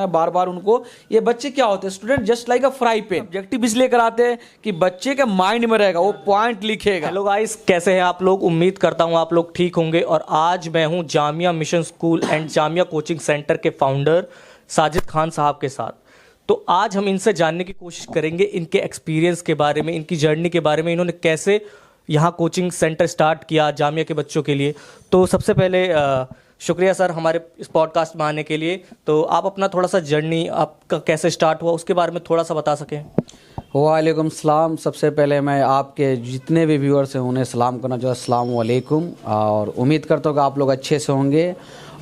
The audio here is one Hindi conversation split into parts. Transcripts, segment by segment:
बार बार उनको, ये बच्चे क्या होते हैं, स्टूडेंट जस्ट लाइक अ फ्राई पैन। ऑब्जेक्टिव इसलिए कराते हैं कि बच्चे के माइंड में रहेगा, वो पॉइंट लिखेगा। हेलो गाइस, कैसे हैं आप लोग? उम्मीद करता हूं आप लोग ठीक होंगे। और आज मैं हूं Jamia mission school and Jamia coaching centre के फाउंडर साजिद खान साहब के साथ। तो आज हम इनसे जानने की कोशिश करेंगे इनके एक्सपीरियंस के बारे में, इनकी जर्नी के बारे में, इन्होंने कैसे यहाँ कोचिंग सेंटर स्टार्ट किया जामिया के बच्चों के लिए। तो सबसे पहले शुक्रिया सर हमारे इस पॉडकास्ट में आने के लिए। तो आप अपना थोड़ा सा जर्नी आपका कैसे स्टार्ट हुआ उसके बारे में थोड़ा सा बता सकें। वालेकुम सलाम। सबसे पहले मैं आपके जितने भी व्यूअर्स हैं उन्हें सलाम करना चाहूँ, अस्सलाम वालेकुम। और उम्मीद करता हूँ कि आप लोग अच्छे से होंगे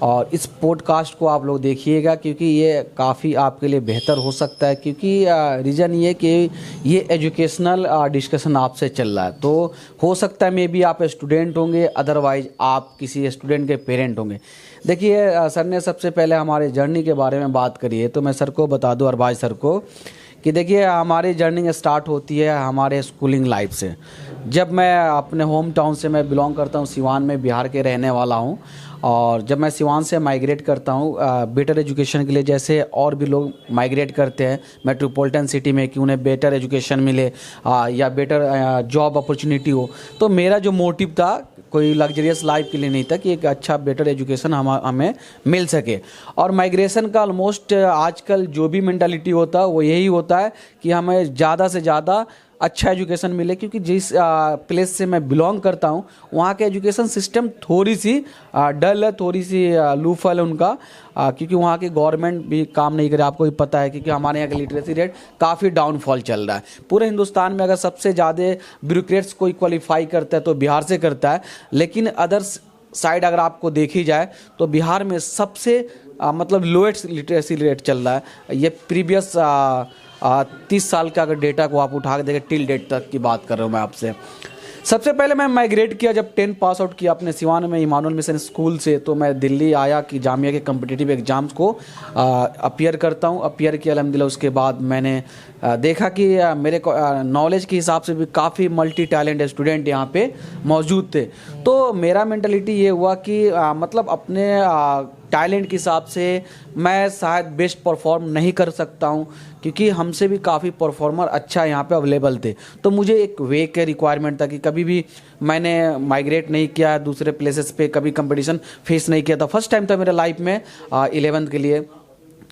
और इस पॉडकास्ट को आप लोग देखिएगा, क्योंकि ये काफ़ी आपके लिए बेहतर हो सकता है। क्योंकि रीज़न ये कि ये एजुकेशनल डिस्कशन आपसे चल रहा है, तो हो सकता है मे बी आप स्टूडेंट होंगे, अदरवाइज आप किसी स्टूडेंट के पेरेंट होंगे। देखिए, सर ने सबसे पहले हमारे जर्नी के बारे में बात करी है, तो मैं सर को बता दूँ, अरबाज सर को, कि देखिए हमारी जर्नी स्टार्ट होती है हमारे स्कूलिंग लाइफ से। जब मैं अपने होम टाउन से, मैं बिलोंग करता हूँ सिवान में, बिहार के रहने वाला हूँ। और जब मैं सिवान से माइग्रेट करता हूँ बेटर एजुकेशन के लिए, जैसे और भी लोग माइग्रेट करते हैं मेट्रोपॉलिटन सिटी में कि उन्हें बेटर एजुकेशन मिले या बेटर जॉब अपॉर्चुनिटी हो, तो मेरा जो मोटिव था कोई लग्जरियस लाइफ के लिए नहीं था, कि एक अच्छा बेटर एजुकेशन हमें मिल सके। और माइग्रेशन का ऑलमोस्ट आजकल जो भी मेंटालिटी होता है वो यही होता है कि हमें ज़्यादा से ज़्यादा अच्छा एजुकेशन मिले। क्योंकि जिस प्लेस से मैं बिलोंग करता हूँ वहाँ के एजुकेशन सिस्टम थोड़ी सी डल है, थोड़ी सी लूफल है उनका, क्योंकि वहाँ की गवर्नमेंट भी काम नहीं करे। आपको भी पता है क्योंकि हमारे यहाँ का लिटरेसी रेट काफ़ी डाउनफॉल चल रहा है। पूरे हिंदुस्तान में अगर सबसे ज़्यादा ब्यूरोक्रेट्स कोई क्वालिफाई करता है तो बिहार से करता है, लेकिन अदर्स साइड अगर आपको देखी जाए तो बिहार में सबसे मतलब लोएस्ट लिटरेसी रेट चल रहा है। ये प्रीवियस 30 साल का अगर डेटा को आप उठा के देखें, टिल डेट तक की बात कर रहा हूँ मैं आपसे। सबसे पहले मैं माइग्रेट किया, जब 10 पास आउट किया अपने सिवान में इमानुअल मिशन स्कूल से, तो मैं दिल्ली आया कि जामिया के कम्पिटिटिव एग्ज़ाम्स को अपीयर करता हूँ। अपीयर किया अल्हम्दुलिल्लाह। उसके बाद मैंने देखा कि मेरे नॉलेज के हिसाब से भी काफ़ी मल्टी टैलेंट स्टूडेंट यहाँ पे मौजूद थे। तो मेरा मेंटालिटी ये हुआ कि मतलब अपने टैलेंट के हिसाब से मैं शायद बेस्ट परफॉर्म नहीं कर सकता हूँ, क्योंकि हमसे भी काफ़ी परफॉर्मर अच्छा यहाँ पे अवेलेबल थे। तो मुझे एक वे के रिक्वायरमेंट था कि कभी भी मैंने माइग्रेट नहीं किया दूसरे प्लेसेस पे, कभी कंपटीशन फेस नहीं किया था। फर्स्ट टाइम था मेरे लाइफ में 11th के लिए।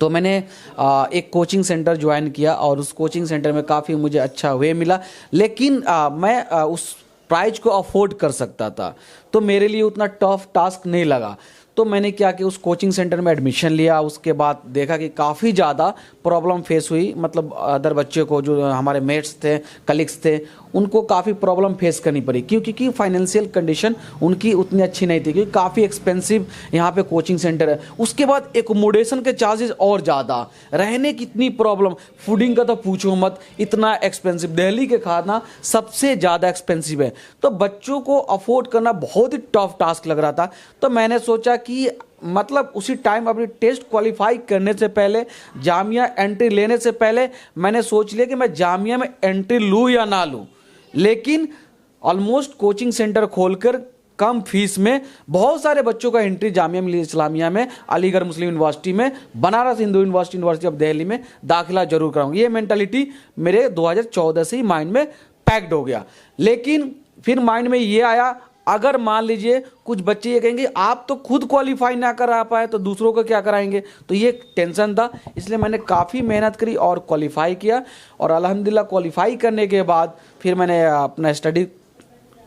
तो मैंने एक कोचिंग सेंटर ज्वाइन किया और उस कोचिंग सेंटर में काफ़ी मुझे अच्छा वे मिला, लेकिन मैं उस प्राइज को अफोर्ड कर सकता था, तो मेरे लिए उतना टफ टास्क नहीं लगा। तो मैंने क्या कि उस कोचिंग सेंटर में एडमिशन लिया। उसके बाद देखा कि काफ़ी ज़्यादा प्रॉब्लम फेस हुई, मतलब अदर बच्चे को, जो हमारे मेट्स थे, कलीग्स थे, उनको काफ़ी प्रॉब्लम फेस करनी पड़ी, क्योंकि फाइनेंशियल कंडीशन उनकी उतनी अच्छी नहीं थी, क्योंकि काफ़ी एक्सपेंसिव यहाँ पे कोचिंग सेंटर है। उसके बाद एकोमोडेशन के चार्जेस और ज़्यादा, रहने की इतनी प्रॉब्लम, फूडिंग का तो पूछो मत, इतना एक्सपेंसिव। दिल्ली के खाना सबसे ज़्यादा एक्सपेंसिव है, तो बच्चों को अफोर्ड करना बहुत ही टफ टास्क लग रहा था। तो मैंने सोचा कि मतलब उसी टाइम अपनी टेस्ट क्वालिफाई करने से पहले, जामिया एंट्री लेने से पहले, मैंने सोच लिया कि मैं जामिया में एंट्री लूँ या ना लूँ। लेकिन ऑलमोस्ट कोचिंग सेंटर खोलकर कम फीस में बहुत सारे बच्चों का एंट्री जामिया मिल्लिया इस्लामिया में, अलीगढ़ मुस्लिम यूनिवर्सिटी में, बनारस हिंदू यूनिवर्सिटी ऑफ दिल्ली में दाखिला जरूर कराऊंगी। ये मेंटालिटी मेरे 2014 से ही माइंड में पैक्ड हो गया। लेकिन फिर माइंड में ये आया, अगर मान लीजिए कुछ बच्चे ये कहेंगे आप तो खुद क्वालिफाई ना करा पाए तो दूसरों को क्या कराएंगे, तो ये टेंशन था। इसलिए मैंने काफ़ी मेहनत करी और क्वालिफाई किया। और अल्हम्दुलिल्लाह क्वालिफाई करने के बाद फिर मैंने अपना स्टडी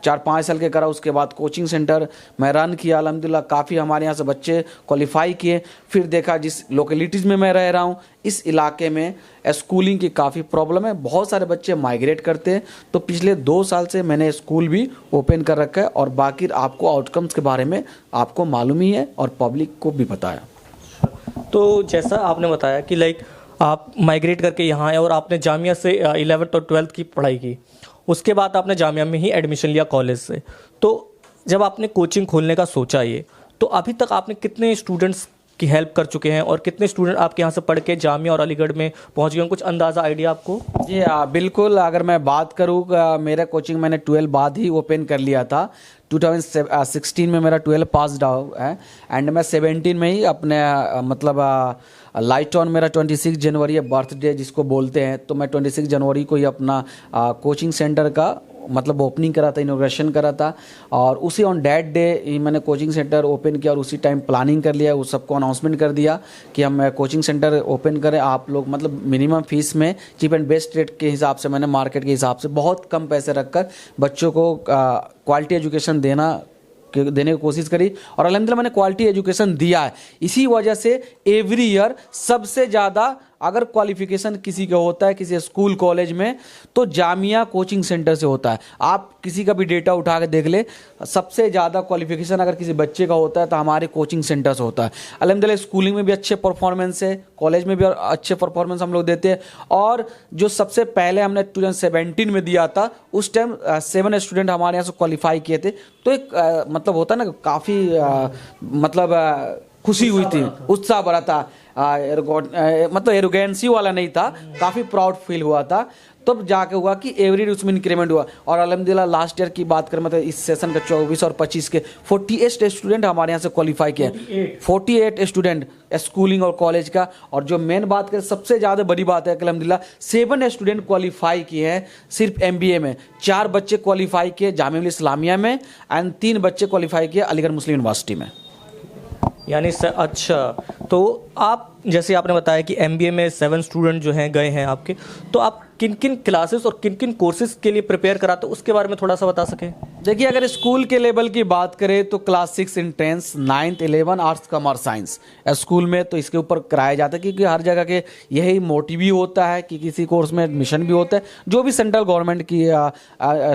4-5 साल के करा। उसके बाद कोचिंग सेंटर मैं रन किया। अल्हम्दुलिल्लाह काफ़ी हमारे यहाँ से बच्चे क्वालिफाई किए। फिर देखा जिस लोकेलिटीज़ में मैं रह रहा हूँ, इस इलाके में स्कूलिंग की काफ़ी प्रॉब्लम है, बहुत सारे बच्चे माइग्रेट करते हैं। तो पिछले 2 साल से मैंने स्कूल भी ओपन कर रखा है, और बाकी आपको आउटकम्स के बारे में आपको मालूम ही है और पब्लिक को भी बताया। तो जैसा आपने बताया कि लाइक आप माइग्रेट करके यहाँ आए और आपने जामिया से 11th और 12th की पढ़ाई की, उसके बाद आपने जामिया में ही एडमिशन लिया कॉलेज से। तो जब आपने कोचिंग खोलने का सोचा ये, तो अभी तक आपने कितने स्टूडेंट्स की हेल्प कर चुके हैं और कितने स्टूडेंट आपके यहाँ से पढ़ के जामिया और अलीगढ़ में पहुँच गए हैं? कुछ अंदाज़ा, आइडिया आपको? जी बिल्कुल। अगर मैं बात करूँ, मेरा कोचिंग मैंने 12 बाद ही ओपन कर लिया था। 2016 में मेरा 12 पास आउट है एंड मैं 17 में ही अपने मतलब लाइट ऑन मेरा 26 जनवरी है बर्थडे जिसको बोलते हैं, तो मैं 26 जनवरी को ही अपना कोचिंग सेंटर का मतलब ओपनिंग करा था, इनोग्रेशन करा था और उसी ऑन डैट डे मैंने कोचिंग सेंटर ओपन किया और उसी टाइम प्लानिंग कर लिया, उस सबको अनाउंसमेंट कर दिया कि हम कोचिंग सेंटर ओपन करें। आप लोग मतलब मिनिमम फीस में चीप एंड बेस्ट रेट के हिसाब से मैंने मार्केट के हिसाब से बहुत कम पैसे रखकर बच्चों को क्वालिटी एजुकेशन देने की कोशिश करी और अल्हम्दुलिल्लाह मैंने क्वालिटी एजुकेशन दिया है। इसी वजह से एवरी ईयर सबसे ज़्यादा अगर क्वालिफिकेशन किसी का होता है किसी स्कूल कॉलेज में तो जामिया कोचिंग सेंटर से होता है। आप किसी का भी डेटा उठा के देख ले, सबसे ज़्यादा क्वालिफिकेशन अगर किसी बच्चे का होता है तो हमारे कोचिंग सेंटर से होता है। अल्हम्दुलिल्लाह स्कूलिंग में भी अच्छे परफॉर्मेंस है, कॉलेज में भी अच्छे परफॉर्मेंस हम लोग देते हैं और जो सबसे पहले हमने 2017 में दिया था उस टाइम 7 स्टूडेंट हमारे यहाँ से क्वालिफाई किए थे। तो एक मतलब होता है ना काफ़ी मतलब खुशी हुई थी, उत्साह भरा था, मतलब एरोगेंसी वाला नहीं था, काफ़ी प्राउड फील हुआ था। तब जाके हुआ कि एवरी डे उसमें इंक्रीमेंट हुआ और अल्हम्दुलिल्लाह लास्ट ईयर की बात करें मतलब इस सेशन का 24 और 25 के 48 स्टूडेंट हमारे यहाँ से क्वालिफाई किए, 48 स्टूडेंट स्कूलिंग और कॉलेज का। और जो मेन बात करें सबसे ज़्यादा बड़ी बात है कि अल्हम्दुलिल्लाह 7 स्टूडेंट क्वालिफाई किए हैं सिर्फ MBA में, 4 बच्चे क्वालिफाई किए जामिया इस्लामिया में एंड 3 बच्चे क्वालिफाई किए अलीगढ़ मुस्लिम यूनिवर्सिटी में। यानी अच्छा, तो आप जैसे आपने बताया कि MBA में 7 स्टूडेंट जो हैं गए हैं आपके, तो आप किन किन क्लासेस और किन किन कोर्सेज के लिए प्रिपेयर कराते हो उसके बारे में थोड़ा सा बता सकें। देखिए अगर स्कूल के लेवल की बात करें तो class 6 entrance, 9th 11 arts commerce science school में तो इसके ऊपर कराया जाता है क्योंकि हर जगह के यही मोटिव भी होता है कि किसी कोर्स में एडमिशन भी होता है जो भी सेंट्रल गवर्नमेंट की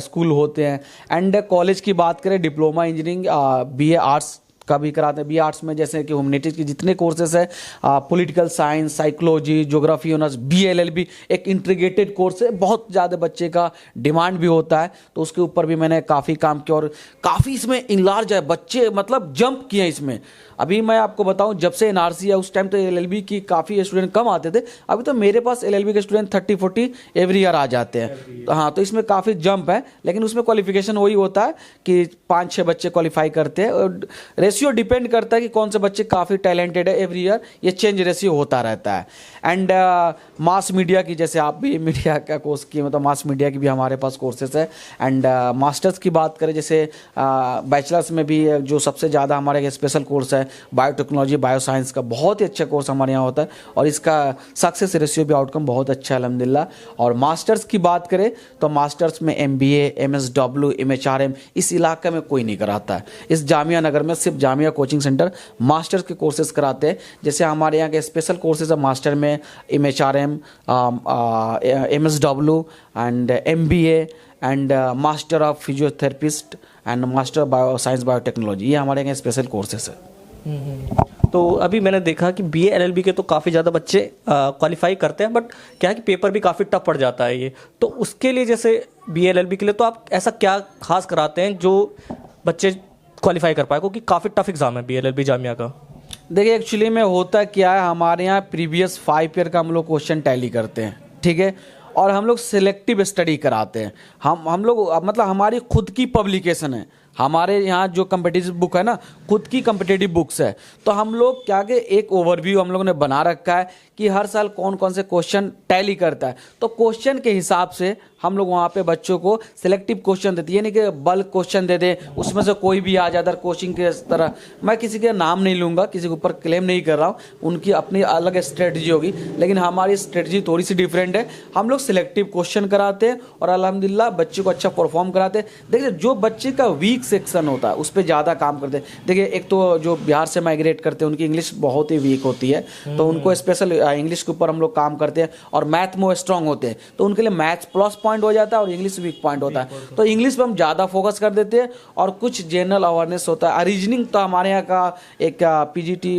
स्कूल होते हैं। एंड कॉलेज की बात करें डिप्लोमा इंजीनियरिंग BA आर्ट्स का भी कराते हैं। BA आर्ट्स में जैसे कि ह्यूमैनिटीज़ की जितने कोर्सेज है, political science, psychology, geography honours, BA LLB एक इंटीग्रेटेड कोर्स है, बहुत ज़्यादा बच्चे का डिमांड भी होता है तो उसके ऊपर भी मैंने काफ़ी काम किया और काफ़ी इसमें इनलार्ज है, बच्चे मतलब जंप किए इसमें। अभी मैं आपको बताऊं जब से NRC है उस टाइम तो LLB की काफ़ी स्टूडेंट कम आते थे, अभी तो मेरे पास LLB के स्टूडेंट 30-40 एवरी ईयर आ जाते हैं। तो हाँ, तो इसमें काफ़ी जंप है लेकिन उसमें क्वालिफिकेशन वही होता है कि 5-6 बच्चे क्वालिफाई करते हैं और रेशियो डिपेंड करता है कि कौन से बच्चे काफ़ी टैलेंटेड है, एवरी ईयर ये चेंज रेशियो होता रहता है। एंड मास मीडिया की जैसे आप भी मीडिया का कोर्स किए मतलब मास मीडिया की भी हमारे पास कोर्सेज है। एंड मास्टर्स की बात करें जैसे बैचलर्स में भी जो सबसे ज़्यादा हमारे स्पेशल कोर्स है बायोटेक्नोलॉजी बायोसाइंस का, बहुत ही अच्छा कोर्स हमारे यहाँ होता है और इसका सक्सेस रेशियो भी आउटकम बहुत अच्छा है अल्हम्दुलिल्लाह। और मास्टर्स की बात करें तो मास्टर्स में MBA, MSW, MHRM इस इलाके में कोई नहीं कराता है। इस जामिया नगर में सिर्फ जामिया कोचिंग सेंटर मास्टर्स के कोर्सेज कराते हैं। जैसे हमारे यहाँ के स्पेशल कोर्सेज है मास्टर में MHRM, MSW and MBA and master of physiotherapist and master bio science biotechnology, ये हमारे यहाँ स्पेशल कोर्सेज है। तो अभी मैंने देखा कि BA LLB के तो काफ़ी ज़्यादा बच्चे क्वालिफाई करते हैं, बट क्या है कि पेपर भी काफ़ी टफ पड़ जाता है ये, तो उसके लिए जैसे BA LLB के लिए तो आप ऐसा क्या खास कराते हैं जो बच्चे क्वालिफाई कर पाए, क्योंकि काफ़ी टफ एग्जाम है BA LLB जामिया का। देखिए एक्चुअली में होता क्या है, हमारे यहाँ प्रीवियस 5 ईयर का हम लोग क्वेश्चन टैली करते हैं, ठीक है, और हम लोग सिलेक्टिव स्टडी कराते हैं। हम लोग मतलब हमारी खुद की पब्लिकेशन है, हमारे यहाँ जो कम्पिटिटिव बुक है ना खुद की कम्पिटिटिव बुक्स है, तो हम लोग क्या कि एक ओवरव्यू हम लोगों ने बना रखा है कि हर साल कौन कौन से क्वेश्चन टैली करता है, तो क्वेश्चन के हिसाब से हम लोग वहाँ पे बच्चों को सिलेक्टिव क्वेश्चन देते हैं, यानी कि बल्क क्वेश्चन दे दें उसमें से कोई भी आ जाता है कोचिंग के तरह। मैं किसी के नाम नहीं लूँगा, किसी के ऊपर क्लेम नहीं कर रहा हूँ, उनकी अपनी अलग स्ट्रेटजी होगी, लेकिन हमारी स्ट्रेटजी थोड़ी सी डिफरेंट है। हम लोग सिलेक्टिव क्वेश्चन कराते हैं और अल्हम्दुलिल्लाह बच्चे को अच्छा परफॉर्म कराते हैं। देखिए जो बच्चे का वीक सेक्शन होता है उस पर ज़्यादा काम करते हैं। देखिए एक तो जो बिहार से माइग्रेट करते हैं उनकी इंग्लिश बहुत ही वीक होती है, तो उनको स्पेशल इंग्लिश के ऊपर हम लोग काम करते हैं, और मैथ में वो स्ट्रांग होते हैं तो उनके लिए मैथ्स प्लस पॉइंट हो जाता है और इंग्लिश वीक पॉइंट होता है, तो इंग्लिश पे हम ज़्यादा फोकस कर देते हैं। और कुछ जनरल अवेयरनेस होता है, रीजनिंग तो हमारे यहाँ का एक PGT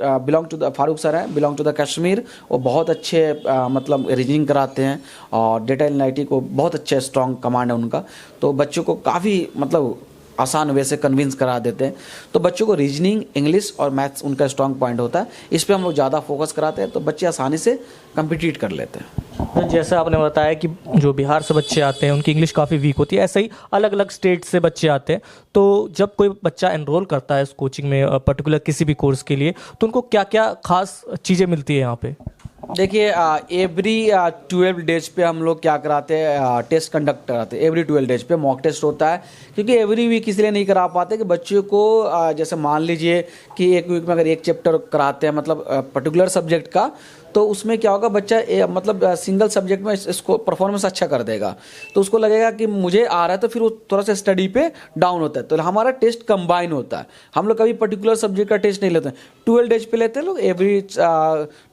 belong to the Farooq sir है, बिलोंग टू द कश्मीर, वो बहुत अच्छे मतलब रीजनिंग कराते हैं और डेटा एनालिटिक को बहुत अच्छे स्ट्रॉन्ग कमांड है उनका, तो बच्चों को काफ़ी मतलब आसान वे से कन्विंस करा देते हैं। तो बच्चों को रीजनिंग, इंग्लिश और मैथ्स उनका स्ट्रांग पॉइंट होता है, इस पे हम लोग ज़्यादा फोकस कराते हैं, तो बच्चे आसानी से कम्पिटिट कर लेते हैं। तो जैसे आपने बताया कि जो बिहार से बच्चे आते हैं उनकी इंग्लिश काफ़ी वीक होती है, ऐसे ही अलग अलग स्टेट से बच्चे आते हैं। तो जब कोई बच्चा एनरोल करता है इस कोचिंग में पर्टिकुलर किसी भी कोर्स के लिए, तो उनको क्या क्या खास चीज़ें मिलती है यहाँ पे? देखिए, एवरी 12 डेज पे हम लोग क्या कराते हैं, टेस्ट कंडक्ट कराते हैं। एवरी 12 डेज पे मॉक टेस्ट होता है, क्योंकि एवरी वीक इसलिए नहीं करा पाते कि बच्चों को जैसे मान लीजिए कि एक वीक में अगर एक चैप्टर कराते हैं, मतलब पर्टिकुलर सब्जेक्ट का, तो उसमें क्या होगा, बच्चा मतलब सिंगल सब्जेक्ट में इसको परफॉर्मेंस अच्छा कर देगा, तो उसको लगेगा कि मुझे आ रहा है, तो फिर वो थोड़ा सा स्टडी पे डाउन होता है। तो हमारा टेस्ट कंबाइन होता है, हम लोग कभी पर्टिकुलर सब्जेक्ट का टेस्ट नहीं लेते हैं। 12 डेज पे लेते हैं लोग, एवरी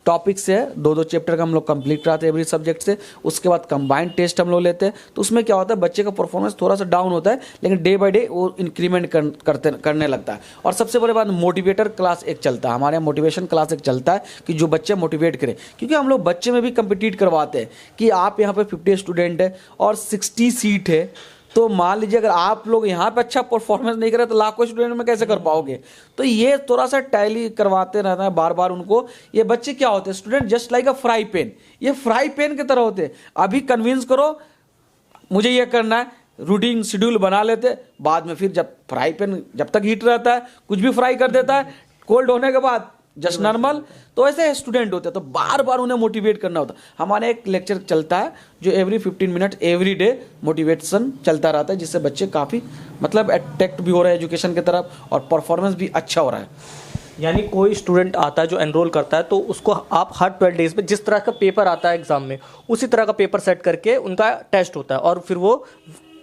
टॉपिक से 2-2 चैप्टर का हम लोग कंप्लीट कराते हैं एवरी सब्जेक्ट से। उसके बाद कंबाइंड टेस्ट हम लोग लेते हैं, तो उसमें क्या होता है, बच्चे का परफॉर्मेंस थोड़ा सा डाउन होता है, लेकिन डे बाय डे वो इंक्रीमेंट करने लगता है। और सबसे बड़ी बात, मोटिवेटर क्लास एक चलता है हमारे यहाँ, मोटिवेशन क्लास एक चलता है कि जो बच्चे मोटिवेट करें, क्योंकि हम लोग बच्चे में भी कम्पिटिट करवाते हैं कि आप यहाँ पे 50 स्टूडेंट है और 60 सीट है, तो मान लीजिए अगर आप लोग यहाँ पे अच्छा परफॉर्मेंस नहीं करें तो लाखों स्टूडेंट में कैसे कर पाओगे। तो ये थोड़ा सा टैली करवाते रहना है बार बार उनको। ये बच्चे क्या होते हैं, स्टूडेंट जस्ट लाइक अ फ्राई पैन, ये फ्राई पैन की तरह होते हैं। अभी कन्विंस करो मुझे ये करना है, रूटीन शेड्यूल बना लेते, बाद में फिर जब फ्राई पैन जब तक हीट रहता है कुछ भी फ्राई कर देता है, कोल्ड होने के बाद जस्ट नॉर्मल। तो ऐसे स्टूडेंट होते हैं, तो बार बार उन्हें मोटिवेट करना होता है। हमारे एक लेक्चर चलता है जो every 15 minute every day motivation चलता रहता है, जिससे बच्चे काफ़ी मतलब अट्रैक्ट भी हो रहे हैं एजुकेशन की तरफ और परफॉर्मेंस भी अच्छा हो रहा है। यानी कोई स्टूडेंट आता है जो एनरोल करता है, तो उसको आप हर 12 डेज में जिस तरह का पेपर आता है एग्जाम में, उसी तरह का पेपर सेट करके उनका टेस्ट होता है और फिर वो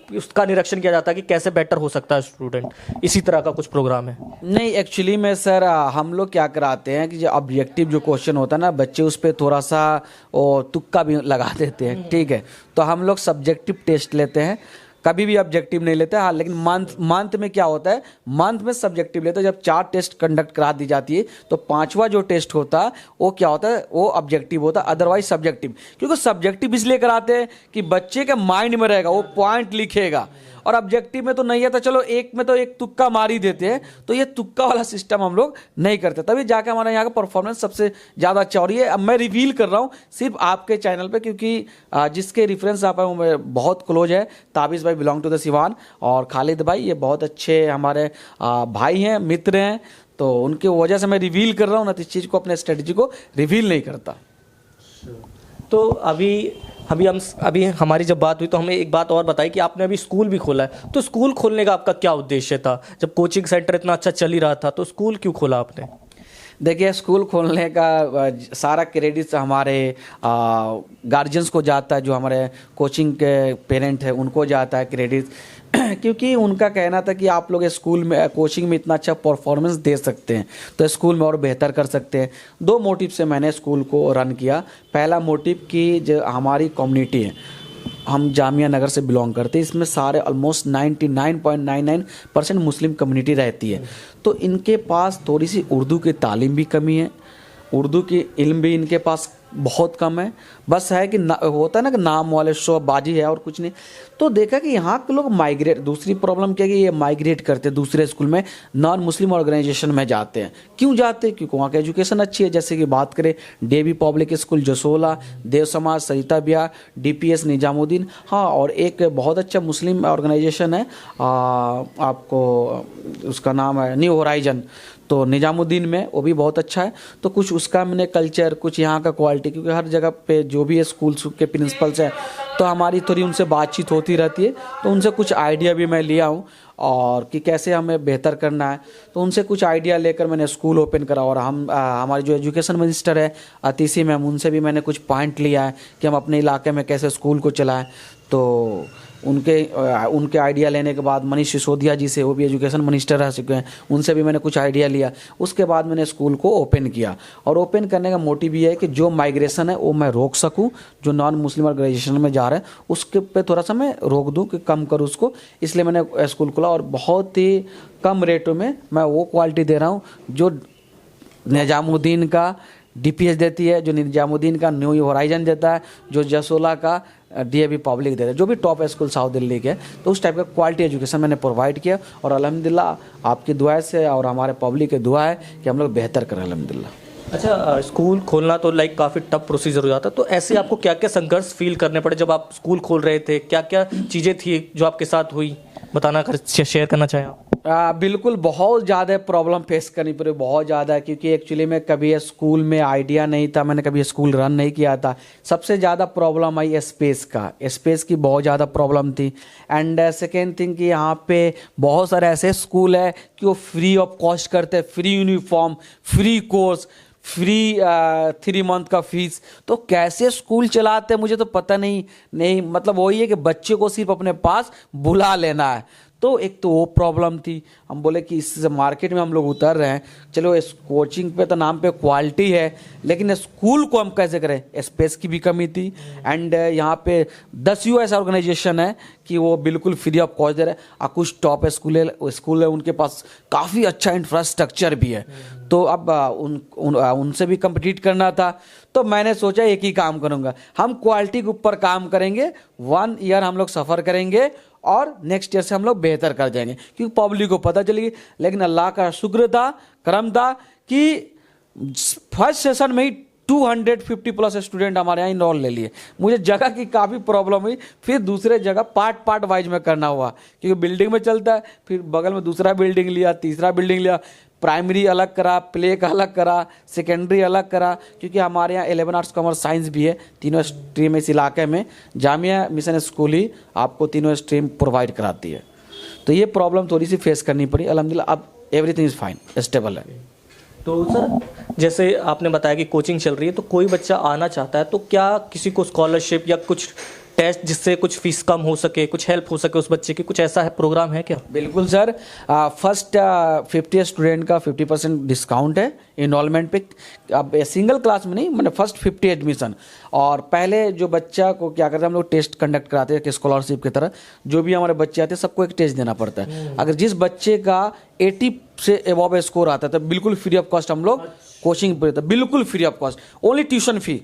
उसका निरीक्षण किया जाता है कि कैसे बेटर हो सकता है स्टूडेंट। इसी तरह का कुछ प्रोग्राम है? नहीं, एक्चुअली में सर हम लोग क्या कराते हैं कि जो ऑब्जेक्टिव जो क्वेश्चन होता है ना, बच्चे उस पर थोड़ा सा तुक्का भी लगा देते हैं, ठीक है। तो हम लोग सब्जेक्टिव टेस्ट लेते हैं, कभी भी ऑब्जेक्टिव नहीं लेते। हाँ, लेकिन मंथ में क्या होता है, मंथ में सब्जेक्टिव लेते हैं। जब 4 टेस्ट कंडक्ट करा दी जाती है, तो 5वां जो टेस्ट होता है वो क्या होता है, वो ऑब्जेक्टिव होता है, अदरवाइज सब्जेक्टिव। क्योंकि सब्जेक्टिव इसलिए कराते हैं कि बच्चे के माइंड में रहेगा, वो पॉइंट लिखेगा। और ऑब्जेक्टिव में तो नहीं है, तो चलो एक में तो एक तुक्का मार ही देते हैं। तो ये तुक्का वाला सिस्टम हम लोग नहीं करते, तभी जाके हमारे यहाँ का परफॉर्मेंस सबसे ज़्यादा अच्छा हो रही है। अब मैं रिवील कर रहा हूँ सिर्फ आपके चैनल पे, क्योंकि जिसके रेफरेंस आप हैं वो बहुत क्लोज है। ताबिज़ भाई बिलोंग टू द सिवान, और खालिद भाई ये बहुत अच्छे हमारे भाई हैं, मित्र हैं। तो उनकी वजह से मैं रिवील कर रहा हूँ, ना इस चीज़ को, अपने स्ट्रेटजी को रिवील नहीं करता। तो अभी हमारी जब बात हुई तो हमें एक बात और बताई कि आपने अभी स्कूल भी खोला है। तो स्कूल खोलने का आपका क्या उद्देश्य था? जब कोचिंग सेंटर इतना अच्छा चल ही रहा था, तो स्कूल क्यों खोला आपने? देखिए, स्कूल खोलने का सारा क्रेडिट हमारे गार्जियंस को जाता है, जो हमारे कोचिंग के पेरेंट हैं उनको जाता है क्रेडिट। क्योंकि उनका कहना था कि आप लोग स्कूल में, कोचिंग में इतना अच्छा परफॉर्मेंस दे सकते हैं, तो स्कूल में और बेहतर कर सकते हैं। 2 मोटिव से मैंने स्कूल को रन किया। पहला मोटिव कि जो हमारी कम्युनिटी है, हम जामिया नगर से बिलोंग करते हैं, इसमें सारे ऑलमोस्ट 99.99% मुस्लिम कम्युनिटी रहती है। तो इनके पास थोड़ी सी उर्दू की तालीम भी कमी है, उर्दू की इल्म भी इनके पास बहुत कम है। बस है कि होता है ना कि नाम वाले शोबाजी है और कुछ नहीं। तो देखा कि यहाँ के लोग माइग्रेट, दूसरी प्रॉब्लम क्या है कि ये माइग्रेट करते हैं, दूसरे स्कूल में नॉन मुस्लिम ऑर्गेनाइजेशन में जाते हैं। क्यों जाते हैं? क्योंकि वहाँ की एजुकेशन अच्छी है। जैसे कि बात करें DAV पब्लिक स्कूल जसोला, देव समाज सरिता बिहार, DPS निजामुद्दीन, हाँ, और एक बहुत अच्छा मुस्लिम ऑर्गेनाइजेशन है, आपको उसका नाम है न्यू होराइजन, तो निजामुद्दीन में, वो भी बहुत अच्छा है। तो कुछ उसका मैंने कल्चर, कुछ यहाँ का क्वालिटी, क्योंकि हर जगह पे जो भी है स्कूल के प्रिंसिपल्स हैं, तो हमारी थोड़ी उनसे बातचीत होती रहती है। तो उनसे कुछ आइडिया भी मैं लिया हूँ, और कि कैसे हमें बेहतर करना है। तो उनसे कुछ आइडिया लेकर मैंने स्कूल ओपन करा। और हम हमारी जो एजुकेशन मिनिस्टर है अतिशी मैम, उनसे भी मैंने कुछ पॉइंट लिया है कि हम अपने इलाके में कैसे स्कूल को चलाएं। तो उनके आइडिया लेने के बाद मनीष सिसोदिया जी से, वो भी एजुकेशन मिनिस्टर रह चुके हैं, उनसे भी मैंने कुछ आइडिया लिया। उसके बाद मैंने स्कूल को ओपन किया, और ओपन करने का मोटिव ये है कि जो माइग्रेशन है वो मैं रोक सकूं, जो नॉन मुस्लिम ऑर्गेनाइजेशन में जा रहे हैं उसके पे थोड़ा सा मैं रोक दूं, कि कम करूं उसको। इसलिए मैंने स्कूल खोला, और बहुत ही कम रेटों में मैं वो क्वालिटी दे रहा हूँ जो निजामुद्दीन का, DPH देती है, जो निजामुद्दीन का न्यू होराइजन देता है, जो जसोला का DAV पब्लिक देता है, जो भी टॉप स्कूल साउथ दिल्ली के। तो उस टाइप का क्वालिटी एजुकेशन मैंने प्रोवाइड किया और अल्हम्दुलिल्लाह आपकी दुआ से और हमारे पब्लिक की दुआ है कि हम लोग बेहतर करें अल्हम्दुलिल्लाह। अच्छा, स्कूल खोलना तो लाइक काफ़ी टफ प्रोसीजर हो जाता है, तो ऐसे आपको क्या क्या संघर्ष फील करने पड़े जब आप स्कूल खोल रहे थे? क्या क्या चीज़ें थी जो आपके साथ हुई, बताना कर शेयर करना चाहें आप? बिल्कुल बहुत ज़्यादा प्रॉब्लम फेस करनी पड़ी, बहुत ज़्यादा, क्योंकि एक्चुअली में कभी स्कूल में आइडिया नहीं था, मैंने कभी स्कूल रन नहीं किया था। सबसे ज़्यादा प्रॉब्लम आई स्पेस की बहुत ज़्यादा प्रॉब्लम थी। एंड सेकेंड थिंग कि यहाँ पे बहुत सारे ऐसे स्कूल है कि वो फ्री ऑफ कॉस्ट करते हैं, free uniform, free course, free 3 month का फीस। तो कैसे स्कूल चलाते हैं मुझे तो पता नहीं मतलब वही है कि बच्चे को सिर्फ अपने पास बुला लेना है। तो एक तो वो प्रॉब्लम थी। हम बोले कि इस मार्केट में हम लोग उतर रहे हैं, चलो इस कोचिंग पे तो नाम पे क्वालिटी है, लेकिन स्कूल को हम कैसे करें? स्पेस की भी कमी थी। एंड यहाँ पे 10 US ऑर्गेनाइजेशन है कि वो बिल्कुल फ्री ऑफ कॉस्ट दे रहे हैं, और कुछ टॉप स्कूल है उनके पास काफ़ी अच्छा इंफ्रास्ट्रक्चर भी है। तो अब उनसे भी कम्पिटिट करना था। तो मैंने सोचा एक ही काम करूँगा, हम क्वालिटी के ऊपर काम करेंगे, 1 ईयर हम लोग सफ़र करेंगे और नेक्स्ट ईयर से हम लोग बेहतर कर जाएंगे, क्योंकि पब्लिक को पता चलेगी। लेकिन अल्लाह का शुक्र था, करम था कि फर्स्ट सेशन में ही 250 प्लस स्टूडेंट हमारे यहाँ इनरोल ले लिए। मुझे जगह की काफ़ी प्रॉब्लम हुई, फिर दूसरे जगह पार्ट वाइज में करना हुआ, क्योंकि बिल्डिंग में चलता है, फिर बगल में दूसरा बिल्डिंग लिया, तीसरा बिल्डिंग लिया, प्राइमरी अलग करा, प्ले का अलग करा, सेकेंडरी अलग करा, क्योंकि हमारे यहाँ 11 आर्ट्स कॉमर्स साइंस भी है, तीनों स्ट्रीम इस इलाके में जामिया मिशन स्कूल ही आपको तीनों स्ट्रीम प्रोवाइड कराती है। तो ये प्रॉब्लम थोड़ी सी फेस करनी पड़ी। अल्हम्दुलिल्लाह अब एवरीथिंग इज़ फाइन, स्टेबल है। तो सर, जैसे आपने बताया कि कोचिंग चल रही है, तो कोई बच्चा आना चाहता है तो क्या किसी को स्कॉलरशिप या कुछ टेस्ट जिससे कुछ फीस कम हो सके, कुछ हेल्प हो सके उस बच्चे की, कुछ ऐसा है प्रोग्राम है क्या? बिल्कुल सर, फर्स्ट 50 स्टूडेंट का 50% डिस्काउंट है इनरोलमेंट पे। अब सिंगल क्लास में नहीं, मैंने फर्स्ट 50 एडमिशन। और पहले जो बच्चा को क्या करते हैं, हम लोग टेस्ट कंडक्ट कराते हैं स्कॉलरशिप की तरह। जो भी हमारे बच्चे आते हैं सबको एक टेस्ट देना पड़ता है। अगर जिस बच्चे का 80 से एबव स्कोर आता है तो बिल्कुल फ्री ऑफ कॉस्ट हम लोग कोचिंग पे, बिल्कुल free of cost, only tuition fee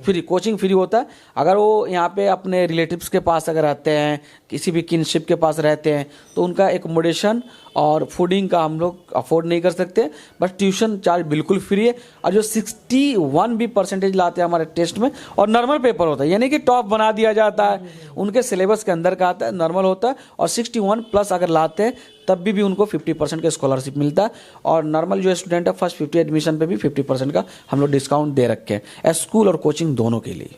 free, coaching free होता है। अगर वो यहाँ पे अपने रिलेटिव्स के पास अगर रहते हैं, किसी भी किनशिप के पास रहते हैं, तो उनका एकोमोडेशन और फूडिंग का हम लोग अफोर्ड नहीं कर सकते, बस ट्यूशन चार्ज बिल्कुल फ्री है। और जो 61 भी परसेंटेज लाते हैं हमारे टेस्ट में, और नॉर्मल पेपर होता है, यानी कि टॉप बना दिया जाता है, उनके सिलेबस के अंदर का आता है, नॉर्मल होता है। और 61 प्लस अगर लाते हैं तब भी उनको 50% का स्कॉलरशिप मिलता है। और नॉर्मल जो स्टूडेंट है फर्स्ट 50 एडमिशन पे भी 50% का हम लोग डिस्काउंट दे रखे हैं, स्कूल और कोचिंग दोनों के लिए।